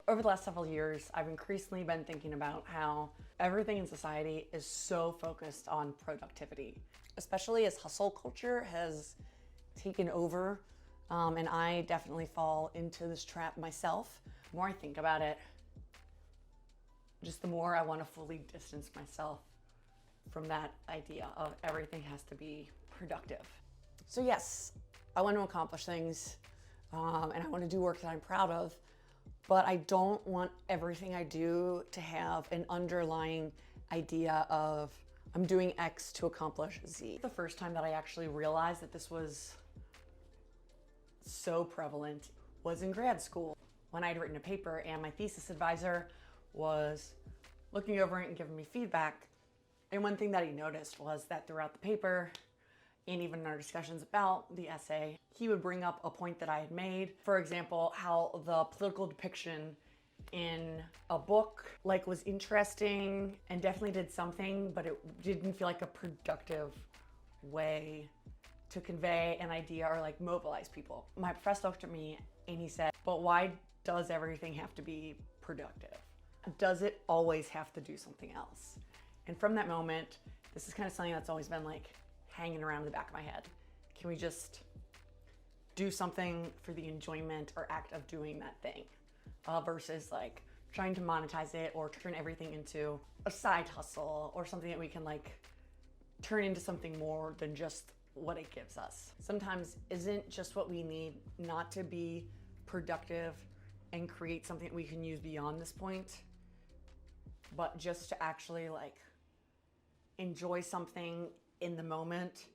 Over the last several years, I've increasingly been thinking about how everything in society is so focused on productivity, especially as hustle culture has taken over. And I definitely fall into this trap myself. The more I think about it, just the more I want to fully distance myself from that idea of everything has to be productive. So yes, I want to accomplish things and I want to do work that I'm proud of, but I don't want everything I do to have an underlying idea of I'm doing X to accomplish Z. The first time that I actually realized that this was so prevalent was in grad school when I'd written a paper and my thesis advisor was looking over it and giving me feedback. And one thing that he noticed was that throughout the paper and even in our discussions about the essay, he would bring up a point that I had made. For example, how the political depiction in a book was interesting and definitely did something, but it didn't feel like a productive way to convey an idea or mobilize people. My professor looked at me and he said, but why does everything have to be productive? Does it always have to do something else? And from that moment, this is kind of something that's always been hanging around the back of my head. Can we just do something for the enjoyment or act of doing that thing versus trying to monetize it or turn everything into a side hustle or something that we can turn into something more than just what it gives us. Sometimes isn't just what we need not to be productive and create something that we can use beyond this point, but just to actually enjoy something in the moment,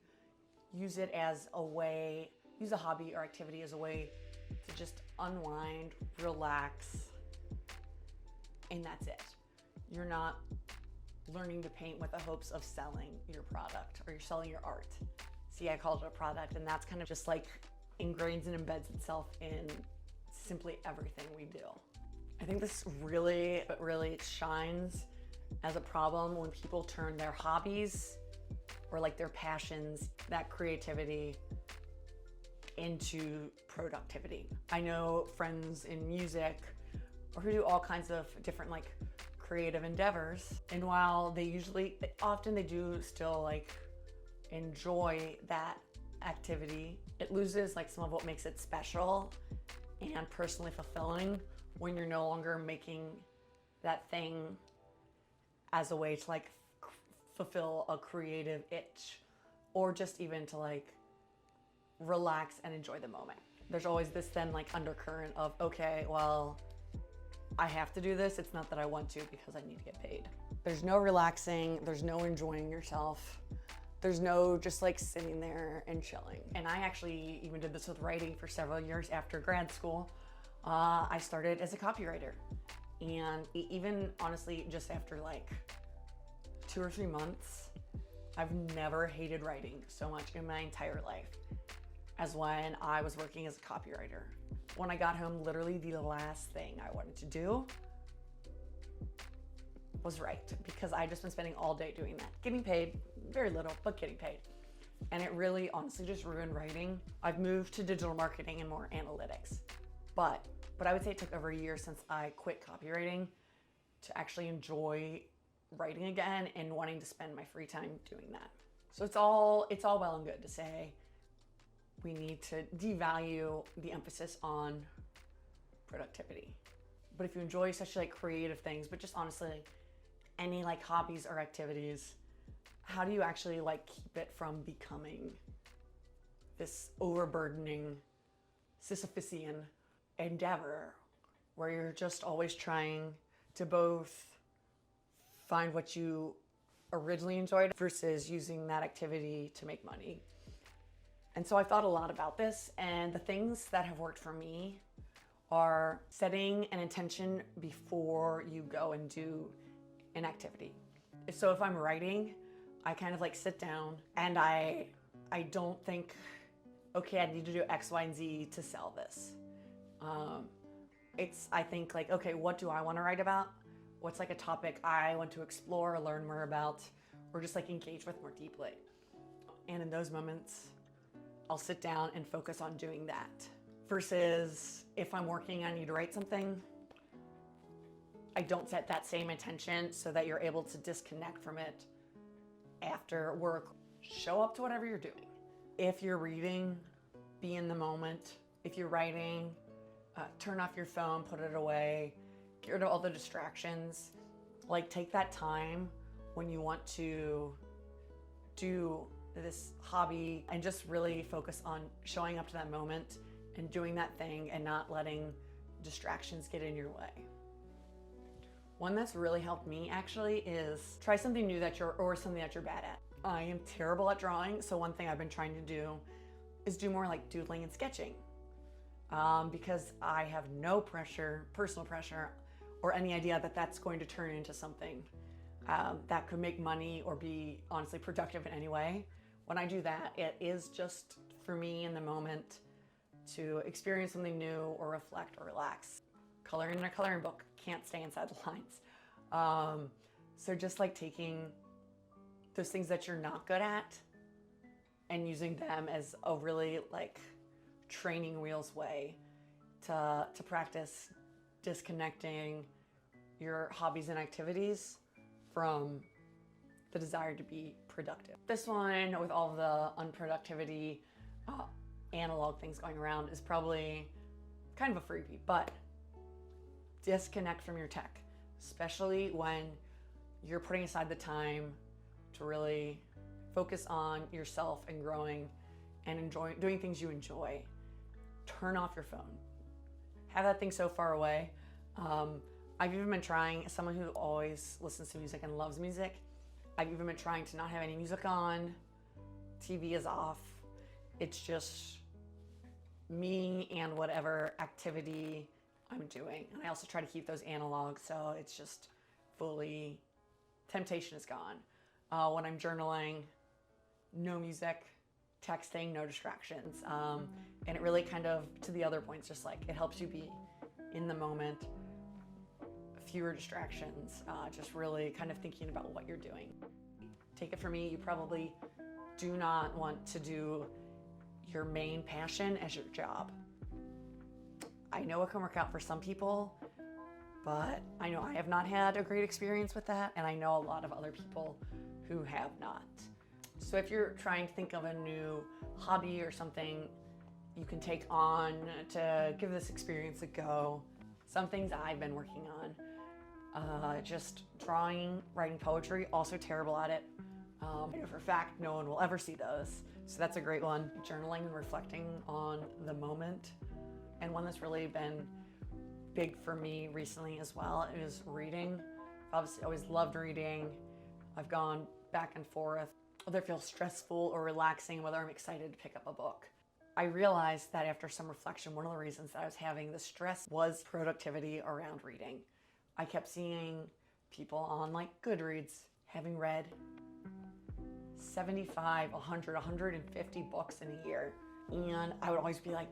use it as a way, use a hobby or activity as a way to just unwind, relax, and that's it. You're not learning to paint with the hopes of selling your product or you're selling your art. See, I called it a product, and that's kind of just ingrains and embeds itself in simply everything we do. I think this really shines as a problem when people turn their hobbies or their passions, that creativity, into productivity. I know friends in music or who do all kinds of different creative endeavors, and while they often do still enjoy that activity, it loses some of what makes it special and personally fulfilling when you're no longer making that thing as a way to fulfill a creative itch or just even to relax and enjoy the moment. There's always this then undercurrent of, okay, well, I have to do this. It's not that I want to because I need to get paid. There's no relaxing, there's no enjoying yourself. There's no just sitting there and chilling. And I actually even did this with writing for several years after grad school. I started as a copywriter. And even honestly, just after 2 or 3 months, I've never hated writing so much in my entire life as when I was working as a copywriter. When I got home, literally the last thing I wanted to do was write, because I just been spending all day doing that. Getting paid, very little, but getting paid. And it really honestly just ruined writing. I've moved to digital marketing and more analytics. But I would say it took over a year since I quit copywriting to actually enjoy writing again and wanting to spend my free time doing that. So it's all well and good to say we need to devalue the emphasis on productivity. But if you enjoy such creative things, but just honestly any hobbies or activities, how do you actually keep it from becoming this overburdening Sisyphean endeavor where you're just always trying to both find what you originally enjoyed versus using that activity to make money? And so I thought a lot about this, and the things that have worked for me are setting an intention before you go and do an activity. So if I'm writing, I kind of sit down and I don't think, okay, I need to do X, Y, and Z to sell this. I think okay, what do I want to write about? What's a topic I want to explore or learn more about or just engage with more deeply? And in those moments, I'll sit down and focus on doing that. Versus if I'm working, I need to write something, I don't set that same intention so that you're able to disconnect from it after work. Show up to whatever you're doing. If you're reading, be in the moment. If you're writing, turn off your phone, put it away, get rid of all the distractions. Like, take that time when you want to do this hobby and just really focus on showing up to that moment and doing that thing and not letting distractions get in your way. One that's really helped me actually is try something new or something that you're bad at. I am terrible at drawing, so one thing I've been trying to do is do more like doodling and sketching, because I have no personal pressure, or any idea that that's going to turn into something that could make money or be honestly productive in any way. When I do that, it is just for me in the moment to experience something new or reflect or relax. Coloring in a coloring book, can't stay inside the lines. So just like taking those things that you're not good at and using them as a really like training wheels way to practice disconnecting your hobbies and activities from the desire to be productive. This one, with all the unproductivity, analog things going around, is probably kind of a freebie, but disconnect from your tech, especially when you're putting aside the time to really focus on yourself and growing and doing things you enjoy. Turn off your phone. Have that thing so far away. I've even been trying, as someone who always listens to music and loves music, I've even been trying to not have any music on. TV is off. It's just me and whatever activity I'm doing. And I also try to keep those analog, so it's just fully, temptation is gone. When I'm journaling, no music, texting, no distractions. And it really kind of, to the other points, just like it helps you be in the moment, fewer distractions, just really kind of thinking about what you're doing. Take it from me, you probably do not want to do your main passion as your job. I know it can work out for some people, but I know I have not had a great experience with that, and I know a lot of other people who have not. So if you're trying to think of a new hobby or something you can take on to give this experience a go, some things I've been working on, just drawing, writing poetry, also terrible at it. I know for a fact no one will ever see those, so that's a great one. Journaling and reflecting on the moment. And one that's really been big for me recently as well is reading. I've obviously always loved reading. I've gone back and forth, whether it feels stressful or relaxing, whether I'm excited to pick up a book. I realized that after some reflection, one of the reasons that I was having the stress was productivity around reading. I kept seeing people on like Goodreads having read 75, 100, 150 books in a year. And I would always be like,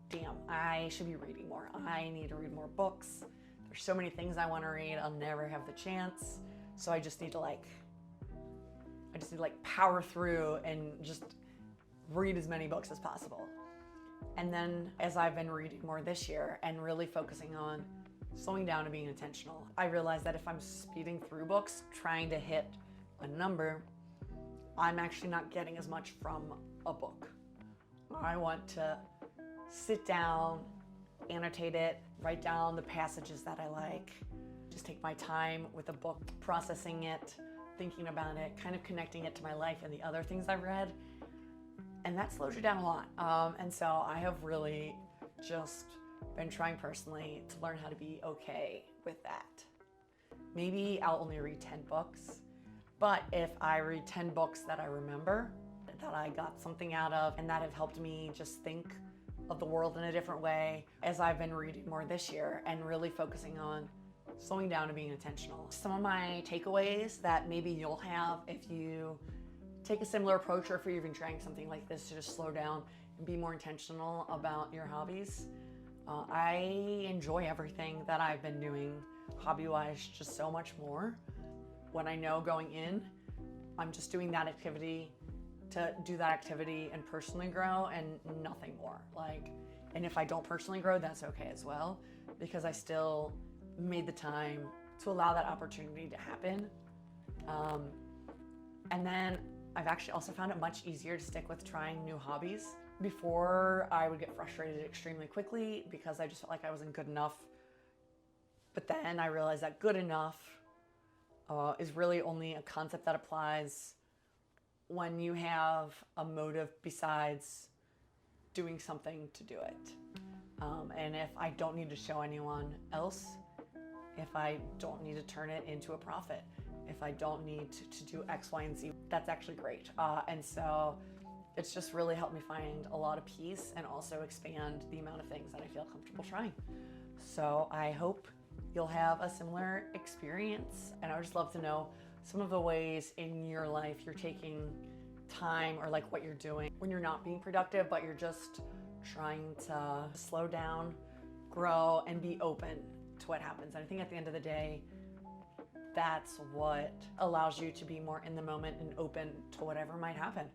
damn, I should be reading more. I need to read more books. There's so many things I want to read. I'll never have the chance. So I just need to power through and just read as many books as possible. And then as I've been reading more this year and really focusing on slowing down and being intentional, I realized that if I'm speeding through books, trying to hit a number, I'm actually not getting as much from a book. I want to sit down, annotate it, write down the passages that I like, just take my time with a book, processing it, thinking about it, kind of connecting it to my life and the other things I've read. And that slows you down a lot. And so I have really just been trying personally to learn how to be okay with that. Maybe I'll only read 10 books, but if I read 10 books that I remember, that I got something out of, and that have helped me just think of the world in a different way as I've been reading more this year and really focusing on slowing down and being intentional. Some of my takeaways that maybe you'll have if you take a similar approach, or if you're even trying something like this to just slow down and be more intentional about your hobbies. I enjoy everything that I've been doing hobby-wise just so much more. When I know going in, I'm just doing that activity to do that activity and personally grow and nothing more. And if I don't personally grow, that's okay as well, because I still made the time to allow that opportunity to happen. And then I've actually also found it much easier to stick with trying new hobbies. Before, I would get frustrated extremely quickly because I just felt like I wasn't good enough. But then I realized that good enough is really only a concept that applies when you have a motive besides doing something to do it. And if I don't need to show anyone else, if I don't need to turn it into a profit, if I don't need to do X, Y, and Z, that's actually great. And so it's just really helped me find a lot of peace and also expand the amount of things that I feel comfortable trying. So I hope you'll have a similar experience. And I would just love to know some of the ways in your life you're taking time, or like what you're doing when you're not being productive, but you're just trying to slow down, grow, and be open to what happens. And I think at the end of the day, that's what allows you to be more in the moment and open to whatever might happen.